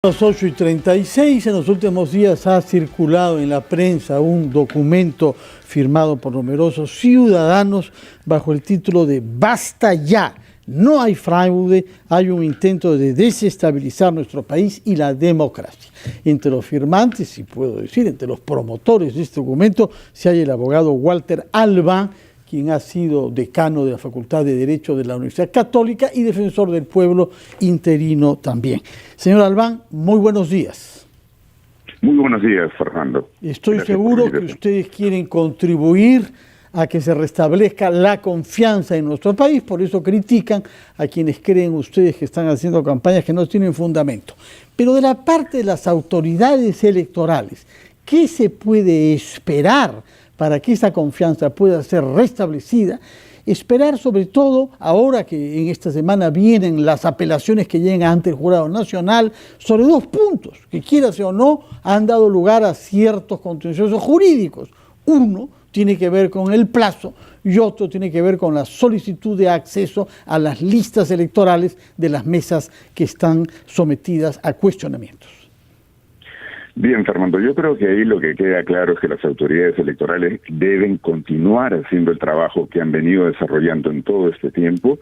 Las 8:36, en los últimos días ha circulado en la prensa un documento firmado por numerosos ciudadanos bajo el título de Basta ya, no hay fraude, hay un intento de desestabilizar nuestro país y la democracia. Entre los firmantes, si puedo decir, entre los promotores de este documento, se halla el abogado Walter Albán, quien ha sido decano de la Facultad de Derecho de la Universidad Católica y defensor del pueblo interino también. Señor Albán, muy buenos días. Muy buenos días, Fernando. Estoy seguro que ustedes quieren contribuir a que se restablezca la confianza en nuestro país, por eso critican a quienes creen ustedes que están haciendo campañas que no tienen fundamento. Pero de la parte de las autoridades electorales, ¿qué se puede esperar para que esa confianza pueda ser restablecida? Esperar sobre todo, ahora que en esta semana vienen las apelaciones que llegan ante el Jurado Nacional, sobre dos puntos que, quieras o no, han dado lugar a ciertos contenciosos jurídicos. Uno tiene que ver con el plazo y otro tiene que ver con la solicitud de acceso a las listas electorales de las mesas que están sometidas a cuestionamientos. Bien, Fernando, yo creo que ahí lo que queda claro es que las autoridades electorales deben continuar haciendo el trabajo que han venido desarrollando en todo este tiempo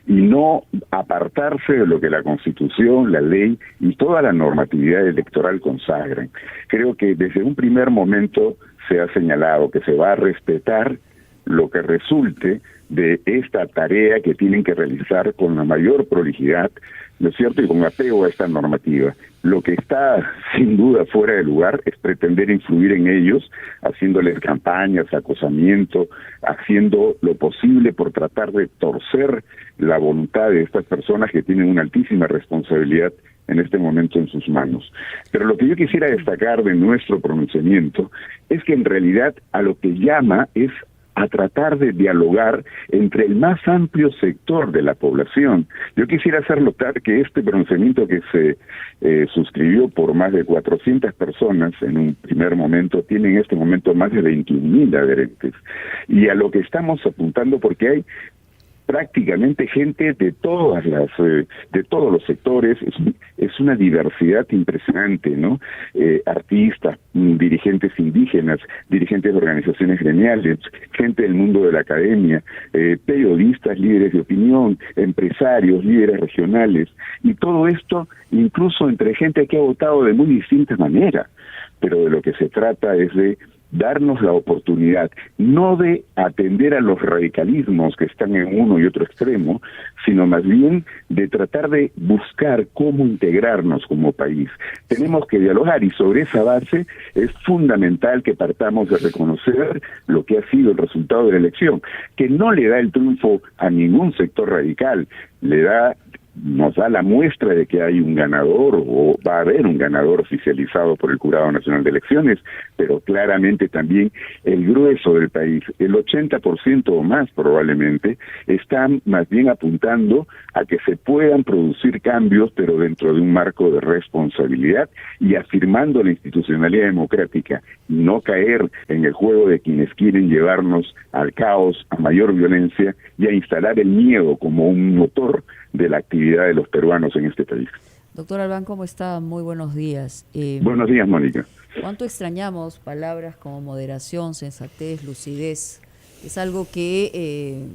y no apartarse de lo que la Constitución, la ley y toda la normatividad electoral consagran. Creo que desde un primer momento se ha señalado que se va a respetar lo que resulte de esta tarea que tienen que realizar con la mayor prolijidad, ¿no es cierto?, y con apego a esta normativa. Lo que está sin duda fuera de lugar es pretender influir en ellos, haciéndoles campañas, acosamiento, haciendo lo posible por tratar de torcer la voluntad de estas personas que tienen una altísima responsabilidad en este momento en sus manos. Pero lo que yo quisiera destacar de nuestro pronunciamiento es que en realidad a lo que llama es a tratar de dialogar entre el más amplio sector de la población. Yo quisiera hacer notar que este pronunciamiento que se suscribió por más de 400 personas en un primer momento, tiene en este momento más de 21,000 adherentes. Y a lo que estamos apuntando, porque hay prácticamente gente de todos los sectores, es una diversidad impresionante, ¿no? Artistas, dirigentes indígenas, dirigentes de organizaciones gremiales, gente del mundo de la academia, periodistas, líderes de opinión, empresarios, líderes regionales, y todo esto incluso entre gente que ha votado de muy distintas maneras, pero de lo que se trata es de darnos la oportunidad, no de atender a los radicalismos que están en uno y otro extremo, sino más bien de tratar de buscar cómo integrarnos como país. Tenemos que dialogar y sobre esa base es fundamental que partamos de reconocer lo que ha sido el resultado de la elección, que no le da el triunfo a ningún sector radical, nos da la muestra de que hay un ganador o va a haber un ganador oficializado por el Jurado Nacional de Elecciones, pero claramente también el grueso del país, el 80% o más probablemente, están más bien apuntando a que se puedan producir cambios, pero dentro de un marco de responsabilidad y afirmando la institucionalidad democrática, no caer en el juego de quienes quieren llevarnos al caos, a mayor violencia y a instalar el miedo como un motor de la actividad de los peruanos en este país. Doctor Albán, ¿cómo está? Muy buenos días. Buenos días, Mónica. ¿Cuánto extrañamos palabras como moderación, sensatez, lucidez? Es algo que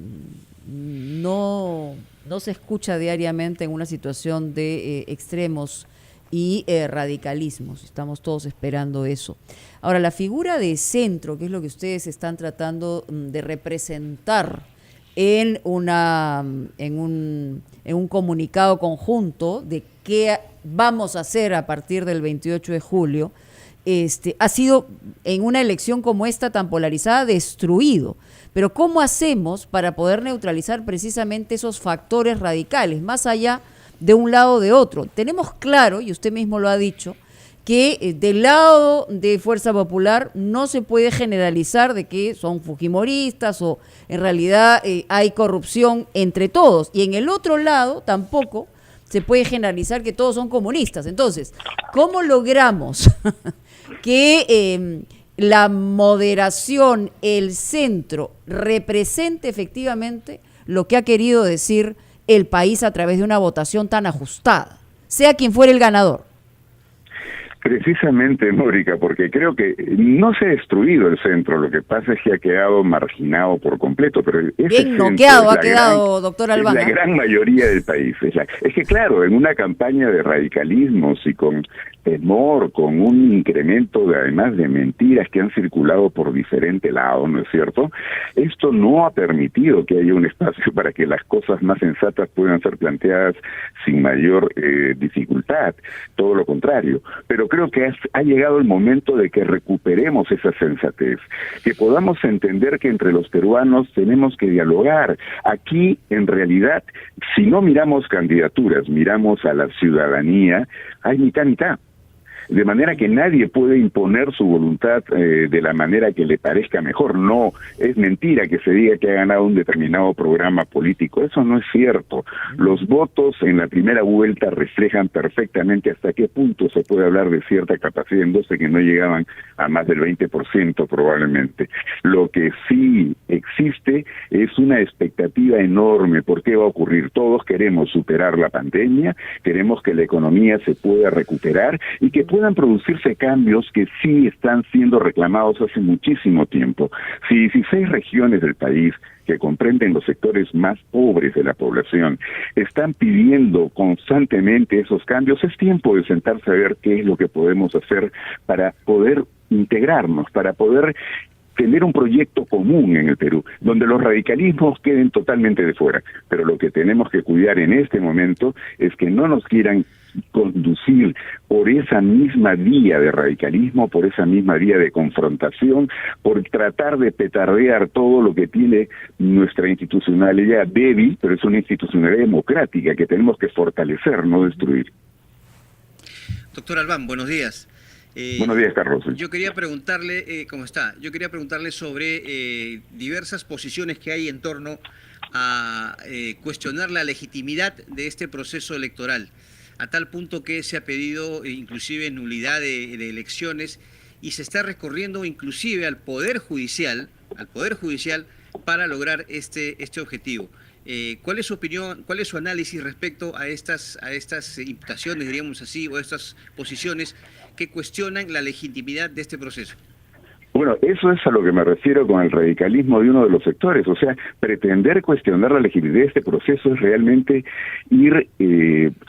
no se escucha diariamente en una situación de extremos y radicalismos. Estamos todos esperando eso. Ahora, la figura de centro, que es lo que ustedes están tratando de representar en un comunicado conjunto de qué vamos a hacer a partir del 28 de julio, ha sido en una elección como esta tan polarizada destruido. Pero ¿cómo hacemos para poder neutralizar precisamente esos factores radicales, más allá de un lado o de otro? Tenemos claro, y usted mismo lo ha dicho, que del lado de Fuerza Popular no se puede generalizar de que son fujimoristas o en realidad hay corrupción entre todos. Y en el otro lado tampoco se puede generalizar que todos son comunistas. Entonces, ¿cómo logramos que la moderación, el centro, represente efectivamente lo que ha querido decir el país a través de una votación tan ajustada, sea quien fuera el ganador? Precisamente, Mónica, porque creo que no se ha destruido el centro, lo que pasa es que ha quedado marginado por completo, pero bien noqueado ha quedado, doctor Albán. Es la gran mayoría del país. Es que claro, en una campaña de radicalismos y con temor, con un incremento además de mentiras que han circulado por diferente lado, ¿no es cierto? Esto no ha permitido que haya un espacio para que las cosas más sensatas puedan ser planteadas sin mayor dificultad, todo lo contrario. Pero creo que ha llegado el momento de que recuperemos esa sensatez, que podamos entender que entre los peruanos tenemos que dialogar. Aquí, en realidad, si no miramos candidaturas, miramos a la ciudadanía, hay mitad. De manera que nadie puede imponer su voluntad de la manera que le parezca mejor. No, es mentira que se diga que ha ganado un determinado programa político. Eso no es cierto. Los votos en la primera vuelta reflejan perfectamente hasta qué punto se puede hablar de cierta capacidad en 12 que no llegaban a más del 20% probablemente. Lo que sí existe es una expectativa enorme. ¿Por qué va a ocurrir? Todos queremos superar la pandemia, queremos que la economía se pueda recuperar y que puedan producirse cambios que sí están siendo reclamados hace muchísimo tiempo. Si 16 regiones del país que comprenden los sectores más pobres de la población están pidiendo constantemente esos cambios, es tiempo de sentarse a ver qué es lo que podemos hacer para poder integrarnos, para poder tener un proyecto común en el Perú, donde los radicalismos queden totalmente de fuera. Pero lo que tenemos que cuidar en este momento es que no nos quieran conducir por esa misma vía de radicalismo, por esa misma vía de confrontación, por tratar de petardear todo lo que tiene nuestra institucionalidad débil, pero es una institucionalidad democrática que tenemos que fortalecer, no destruir. Doctor Albán, buenos días. Buenos días, Carlos. Yo quería preguntarle, ¿cómo está? Yo quería preguntarle sobre diversas posiciones que hay en torno a cuestionar la legitimidad de este proceso electoral, a tal punto que se ha pedido inclusive nulidad de elecciones y se está recurriendo inclusive al Poder Judicial para lograr este objetivo. ¿Cuál es su opinión, cuál es su análisis respecto a estas imputaciones, diríamos así, o estas posiciones que cuestionan la legitimidad de este proceso? Bueno, eso es a lo que me refiero con el radicalismo de uno de los sectores. O sea, pretender cuestionar la legitimidad de este proceso es realmente ir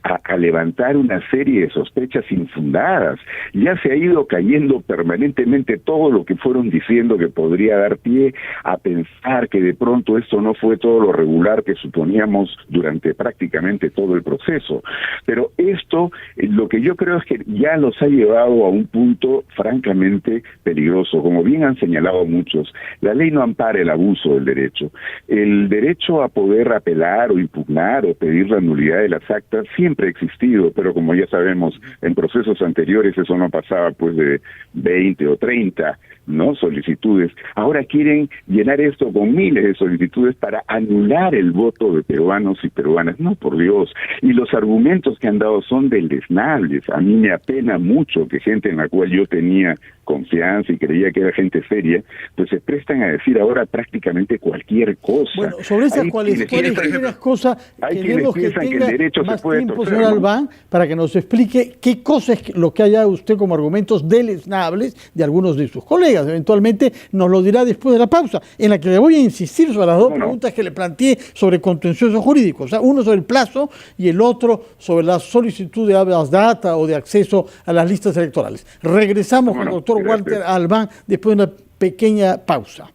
a levantar una serie de sospechas infundadas. Ya se ha ido cayendo permanentemente todo lo que fueron diciendo que podría dar pie a pensar que de pronto esto no fue todo lo regular que suponíamos durante prácticamente todo el proceso. Pero esto, lo que yo creo es que ya los ha llevado a un punto francamente peligroso. Como bien han señalado muchos, la ley no ampara el abuso del derecho. El derecho a poder apelar o impugnar o pedir la nulidad de las actas siempre ha existido, pero como ya sabemos, en procesos anteriores eso no pasaba pues de 20 o 30, ¿no?, solicitudes. Ahora quieren llenar esto con miles de solicitudes para anular el voto de peruanos y peruanas. No, por Dios. Y los argumentos que han dado son deleznables. A mí me apena mucho que gente en la cual yo tenía confianza y creía que era gente seria, pues se prestan a decir ahora prácticamente cualquier cosa. Bueno, sobre esas cualesquiera cosas queremos que tenga más tiempo, señor Albán, para que nos explique qué cosa es lo que haya usted como argumentos deleznables de algunos de sus colegas. Eventualmente nos lo dirá después de la pausa, en la que le voy a insistir sobre las dos preguntas que le planteé sobre contencioso jurídico, o sea, uno sobre el plazo y el otro sobre la solicitud de habeas data o de acceso a las listas electorales. Regresamos con el doctor Walter Albán después de una pequeña pausa.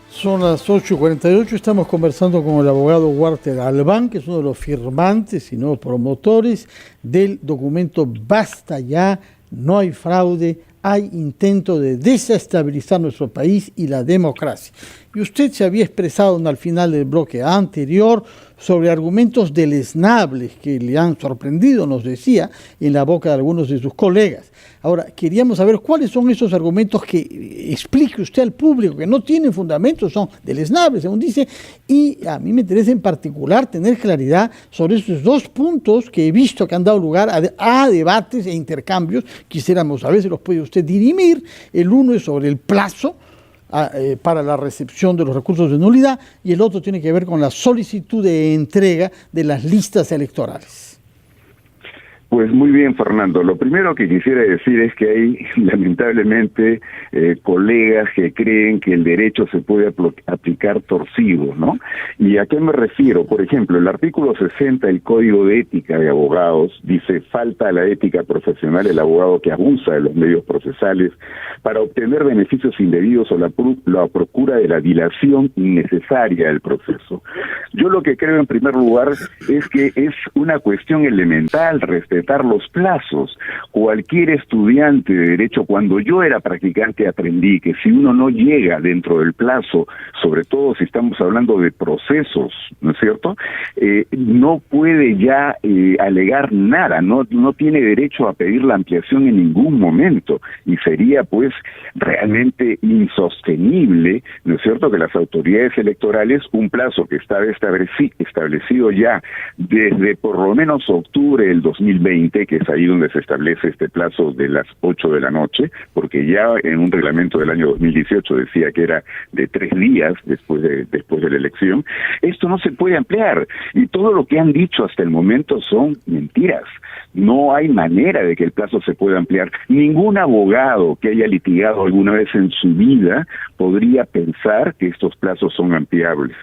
Son las 8:48, estamos conversando con el abogado Walter Albán, que es uno de los firmantes y no promotores del documento Basta Ya, no hay fraude, hay intento de desestabilizar nuestro país y la democracia. Y usted se había expresado al final del bloque anterior sobre argumentos deleznables que le han sorprendido, nos decía, en la boca de algunos de sus colegas. Ahora, queríamos saber cuáles son esos argumentos que explique usted al público, que no tienen fundamentos, son deleznables, según dice, y a mí me interesa en particular tener claridad sobre esos dos puntos que he visto que han dado lugar a debates e intercambios. Quisiéramos saber si los puede usted dirimir. El uno es sobre el plazo para la recepción de los recursos de nulidad y el otro tiene que ver con la solicitud de entrega de las listas electorales. Pues muy bien, Fernando. Lo primero que quisiera decir es que hay lamentablemente colegas que creen que el derecho se puede aplicar torcido, ¿no? ¿Y a qué me refiero? Por ejemplo, el artículo 60 del Código de Ética de Abogados dice: falta a la ética profesional el abogado que abusa de los medios procesales para obtener beneficios indebidos o la procura de la dilación innecesaria del proceso. Yo lo que creo en primer lugar es que es una cuestión elemental respetar los plazos. Cualquier estudiante de derecho, cuando yo era practicante, aprendí que si uno no llega dentro del plazo, sobre todo si estamos hablando de procesos, ¿no es cierto?, no puede ya alegar nada, no tiene derecho a pedir la ampliación en ningún momento, y sería pues realmente insostenible, ¿no es cierto?, que las autoridades electorales, un plazo que está establecido ya desde por lo menos octubre del 2020, que es ahí donde se establece este plazo de las 8 de la noche, porque ya en un reglamento del año 2018 decía que era de 3 días después de la elección. Esto no se puede ampliar, y todo lo que han dicho hasta el momento son mentiras. No hay manera de que el plazo se pueda ampliar. Ningún abogado que haya litigado alguna vez en su vida podría pensar que estos plazos son ampliables.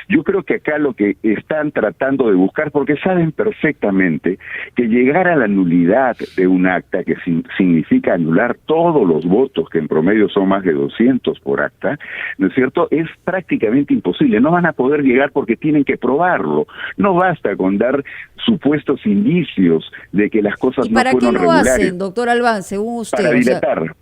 Yo creo que acá lo que están tratando de buscar, porque saben perfectamente que llegar a la nulidad de un acta, que significa anular todos los votos, que en promedio son más de 200 por acta, ¿no es cierto?, es prácticamente imposible. No van a poder llegar porque tienen que probarlo. No basta con dar supuestos indicios de que las cosas no fueron regulares. ¿Y para qué lo hacen, doctor Albán, según usted?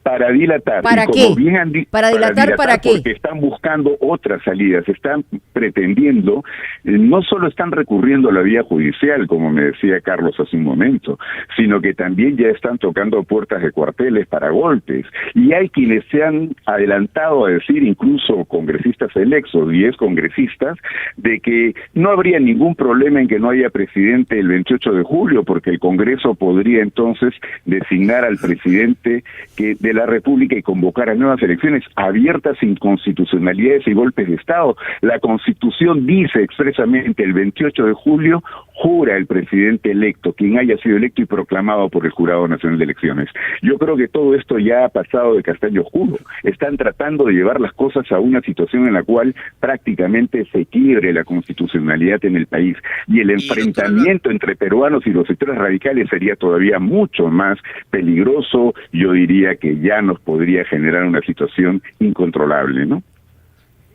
Para dilatar. ¿Para qué? ¿Para dilatar para qué? Porque están buscando otras salidas, están pretendiendo, no solo están recurriendo a la vía judicial, como me decía Carlos hace un momento, sino que también ya están tocando puertas de cuarteles para golpes. Y hay quienes se han adelantado a decir, incluso congresistas electos y excongresistas, de que no habría ningún problema en que no haya presidente el 28 de julio, porque el Congreso podría entonces designar al presidente de la República y convocar a nuevas elecciones abiertas, sin constitucionalidades y golpes de Estado. La Constitución dice expresamente: el 28 de julio jura el presidente electo, quien haya sido electo y proclamado por el Jurado Nacional de Elecciones. Yo creo que todo esto ya ha pasado de castaño oscuro. Están tratando de llevar las cosas a una situación en la cual prácticamente se quiebre la constitucionalidad en el país, y el enfrentamiento entre peruanos y los sectores radicales sería todavía mucho más peligroso. Yo diría que ya nos podría generar una situación incontrolable, ¿no?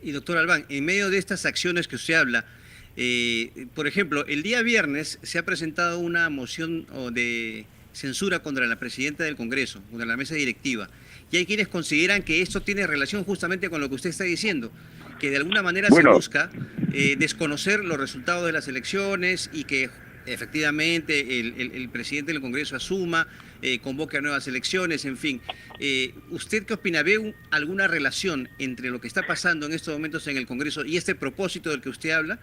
Y doctor Albán, en medio de estas acciones que usted habla, por ejemplo, el día viernes se ha presentado una moción de censura contra la presidenta del Congreso, contra la mesa directiva, y hay quienes consideran que esto tiene relación justamente con lo que usted está diciendo, que de alguna manera se busca desconocer los resultados de las elecciones y que efectivamente el presidente del Congreso asuma, convoque a nuevas elecciones, en fin. ¿Usted qué opina? ¿Ve alguna relación entre lo que está pasando en estos momentos en el Congreso y este propósito del que usted habla?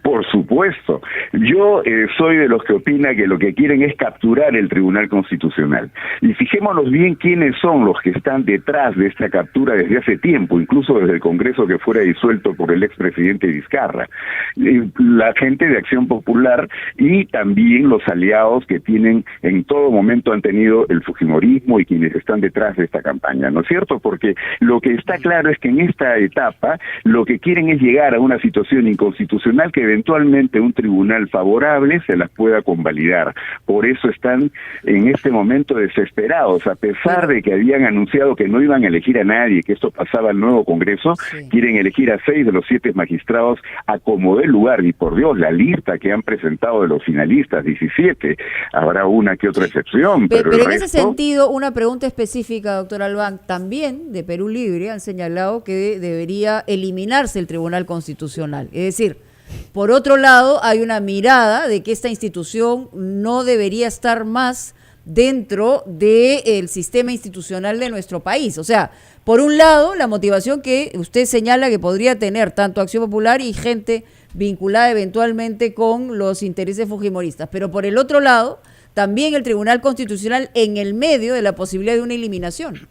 Por supuesto. Yo soy de los que opina que lo que quieren es capturar el Tribunal Constitucional. Y fijémonos bien quiénes son los que están detrás de esta captura desde hace tiempo, incluso desde el Congreso que fuera disuelto por el expresidente Vizcarra. La gente de Acción Popular y también los aliados que tienen, en todo momento han tenido el fujimorismo y quienes están detrás de esta campaña, ¿no es cierto? Porque lo que está claro es que en esta etapa lo que quieren es llegar a una situación inconstitucional que eventualmente un tribunal favorable se las pueda convalidar. Por eso están en este momento desesperados, a pesar de que habían anunciado que no iban a elegir a nadie, que esto pasaba al nuevo Congreso, quieren elegir a 6 de los 7 magistrados a como dé lugar, y por Dios, la lista que han presentado de los finalistas, 17, habrá una que otra excepción. Pero en ese sentido, una pregunta específica, doctor Albán, también de Perú Libre han señalado que debería eliminarse el Tribunal Constitucional, es decir, por otro lado, hay una mirada de que esta institución no debería estar más dentro del sistema institucional de nuestro país. O sea, por un lado, la motivación que usted señala que podría tener tanto Acción Popular y gente vinculada eventualmente con los intereses fujimoristas, pero por el otro lado, también el Tribunal Constitucional en el medio de la posibilidad de una eliminación.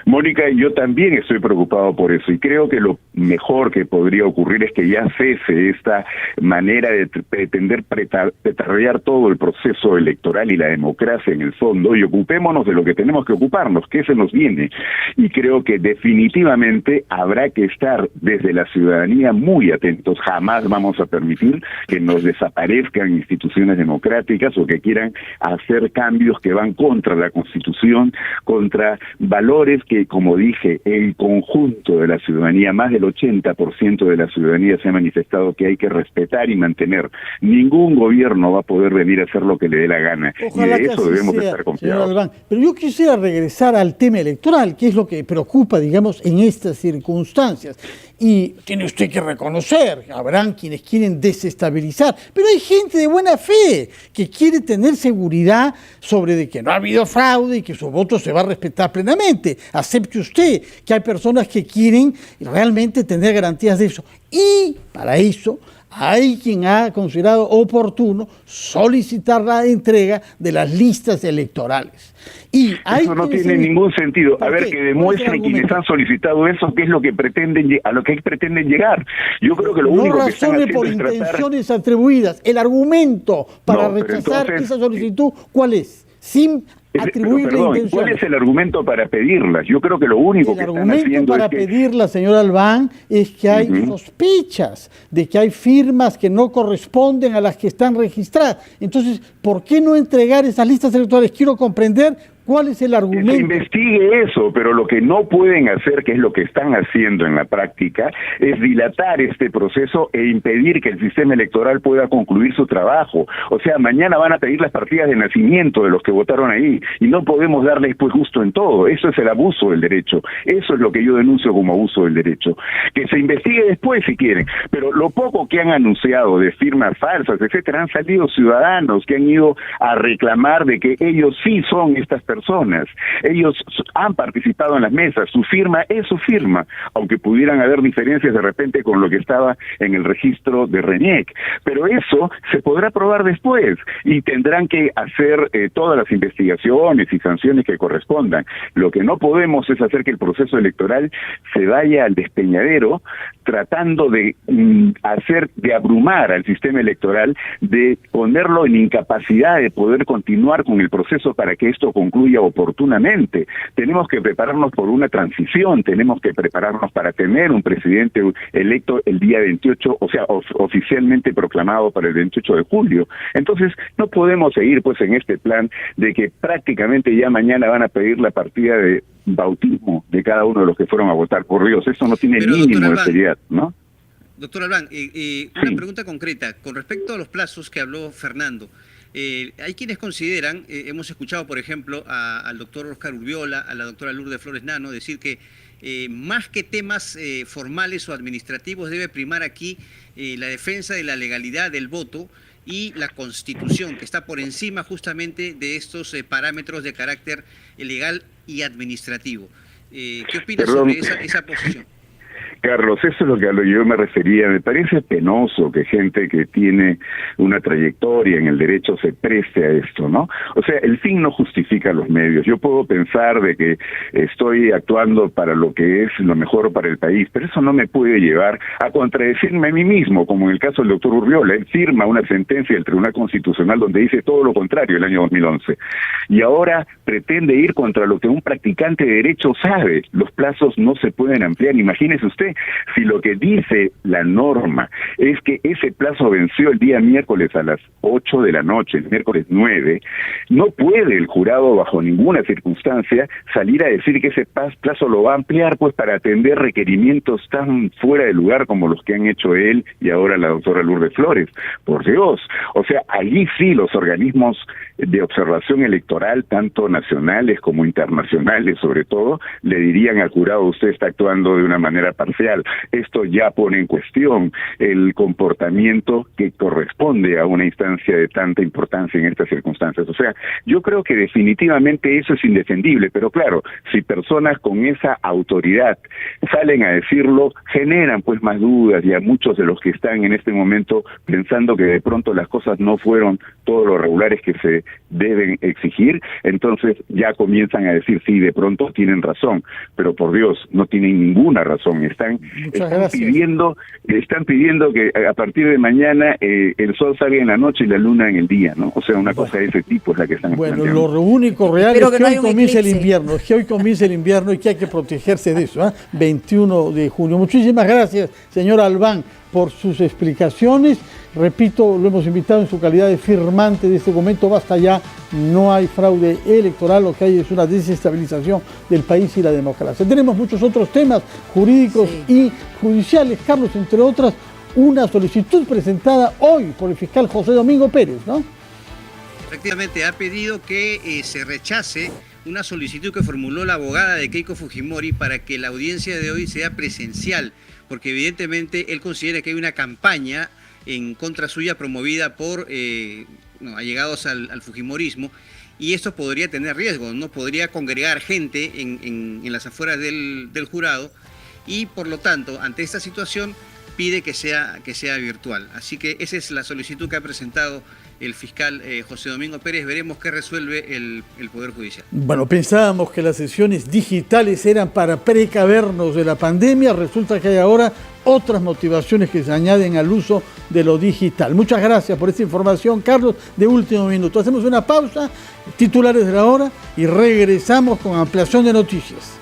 Mónica, yo también estoy preocupado por eso y creo que lo mejor que podría ocurrir es que ya cese esta manera de pretender petardear todo el proceso electoral y la democracia en el fondo, y ocupémonos de lo que tenemos que ocuparnos, que se nos viene. Y creo que definitivamente habrá que estar desde la ciudadanía muy atentos. Jamás vamos a permitir que nos desaparezcan instituciones democráticas o que quieran hacer cambios que van contra la Constitución, contra valores que, como dije, el conjunto de la ciudadanía, más del 80% de la ciudadanía se ha manifestado que hay que respetar y mantener. Ningún gobierno va a poder venir a hacer lo que le dé la gana. Ojalá, y de eso debemos estar confiados. Pero yo quisiera regresar al tema electoral, que es lo que preocupa, digamos, en estas circunstancias. Y tiene usted que reconocer, habrán quienes quieren desestabilizar, pero hay gente de buena fe que quiere tener seguridad sobre de que no ha habido fraude y que su voto se va a respetar plenamente. Acepte usted que hay personas que quieren realmente tener garantías de eso. Y para eso hay quien ha considerado oportuno solicitar la entrega de las listas electorales. Y hay eso no tiene ningún sentido. A ver, que demuestren quienes han solicitado eso, qué es lo que pretenden, a lo que pretenden llegar. Yo creo que lo único que están haciendo por es intenciones atribuidas. El argumento para rechazar esa solicitud, ¿cuál es? Sin atribuir la intención. ¿Cuál es el argumento para pedirlas? Yo creo que lo único que están haciendo es que... El argumento para pedirlas, señor Albán, es que hay sospechas de que hay firmas que no corresponden a las que están registradas. Entonces, ¿por qué no entregar esas listas electorales? Quiero comprender cuál es el argumento. Que se investigue eso, pero lo que no pueden hacer, que es lo que están haciendo en la práctica, es dilatar este proceso e impedir que el sistema electoral pueda concluir su trabajo. O sea, mañana van a pedir las partidas de nacimiento de los que votaron ahí, y no podemos darles pues gusto en todo. Eso es el abuso del derecho. Eso es lo que yo denuncio como abuso del derecho. Que se investigue después si quieren, pero lo poco que han anunciado de firmas falsas, etcétera, han salido ciudadanos que han ido a reclamar de que ellos sí son estas personas. Ellos han participado en las mesas, su firma es su firma, aunque pudieran haber diferencias de repente con lo que estaba en el registro de RENIEC. Pero eso se podrá probar después y tendrán que hacer todas las investigaciones y sanciones que correspondan. Lo que no podemos es hacer que el proceso electoral se vaya al despeñadero tratando de de abrumar al sistema electoral, de ponerlo en incapacidad de poder continuar con el proceso para que esto concluya oportunamente. Tenemos que prepararnos por una transición, tenemos que prepararnos para tener un presidente electo el día 28, o sea, oficialmente proclamado para el 28 de julio. Entonces, no podemos seguir pues en este plan de que prácticamente ya mañana van a pedir la partida de bautismo de cada uno de los que fueron a votar. Por Dios, eso no tiene mínimo de seriedad, ¿no? Doctor Albán, una pregunta concreta. Con respecto a los plazos que habló Fernando, hay quienes consideran, hemos escuchado por ejemplo al doctor Oscar Urbiola, a la doctora Lourdes Flores Nano, decir que más que temas formales o administrativos debe primar aquí la defensa de la legalidad del voto y la Constitución, que está por encima justamente de estos parámetros de carácter legal y administrativo. ¿Qué opinas sobre esa posición? Carlos, eso es lo que a lo que yo me refería. Me parece penoso que gente que tiene una trayectoria en el derecho se preste a esto, ¿no? O sea, el fin no justifica los medios. Yo puedo pensar de que estoy actuando para lo que es lo mejor para el país, pero eso no me puede llevar a contradecirme a mí mismo, como en el caso del doctor Urbiola. Él firma una sentencia del Tribunal Constitucional donde dice todo lo contrario el año 2011. Y ahora pretende ir contra lo que un practicante de derecho sabe. Los plazos no se pueden ampliar. Imagínese usted, si lo que dice la norma es que ese plazo venció el día miércoles a las 8 de la noche, el miércoles 9, no puede el jurado bajo ninguna circunstancia salir a decir que ese plazo lo va a ampliar pues para atender requerimientos tan fuera de lugar como los que han hecho él y ahora la doctora Lourdes Flores. Por Dios, o sea, allí sí los organismos de observación electoral, tanto nacionales como internacionales sobre todo, le dirían al jurado: usted está actuando de una manera parcial social. Esto ya pone en cuestión el comportamiento que corresponde a una instancia de tanta importancia en estas circunstancias. O sea, yo creo que definitivamente eso es indefendible, pero claro, si personas con esa autoridad salen a decirlo, generan pues más dudas, y a muchos de los que están en este momento pensando que de pronto las cosas no fueron todo lo regulares que se deben exigir, entonces ya comienzan a decir, sí, de pronto tienen razón, pero por Dios, no tienen ninguna razón. Están pidiendo que a partir de mañana el sol salga en la noche y la luna en el día, ¿no? O sea, una cosa de ese tipo es la que están planteando. Lo único real es que hoy comienza el invierno, y que hay que protegerse de eso, 21 de junio. Muchísimas gracias, señor Albán, por sus explicaciones. Repito, lo hemos invitado en su calidad de firmante de este documento. Basta ya, no hay fraude electoral, lo que hay es una desestabilización del país y la democracia. Tenemos muchos otros temas jurídicos y judiciales, Carlos, entre otras, una solicitud presentada hoy por el fiscal José Domingo Pérez, ¿no? Efectivamente, ha pedido que se rechace una solicitud que formuló la abogada de Keiko Fujimori para que la audiencia de hoy sea presencial, porque evidentemente él considera que hay una campaña en contra suya promovida por allegados al fujimorismo, y esto podría tener riesgos, ¿no? Podría congregar gente en las afueras del jurado, y por lo tanto, ante esta situación, pide que sea virtual. Así que esa es la solicitud que ha presentado el fiscal José Domingo Pérez. Veremos qué resuelve el Poder Judicial. Bueno, pensábamos que las sesiones digitales eran para precavernos de la pandemia. Resulta que hay ahora otras motivaciones que se añaden al uso de lo digital. Muchas gracias por esta información, Carlos, de último minuto. Hacemos una pausa, titulares de la hora, y regresamos con ampliación de noticias.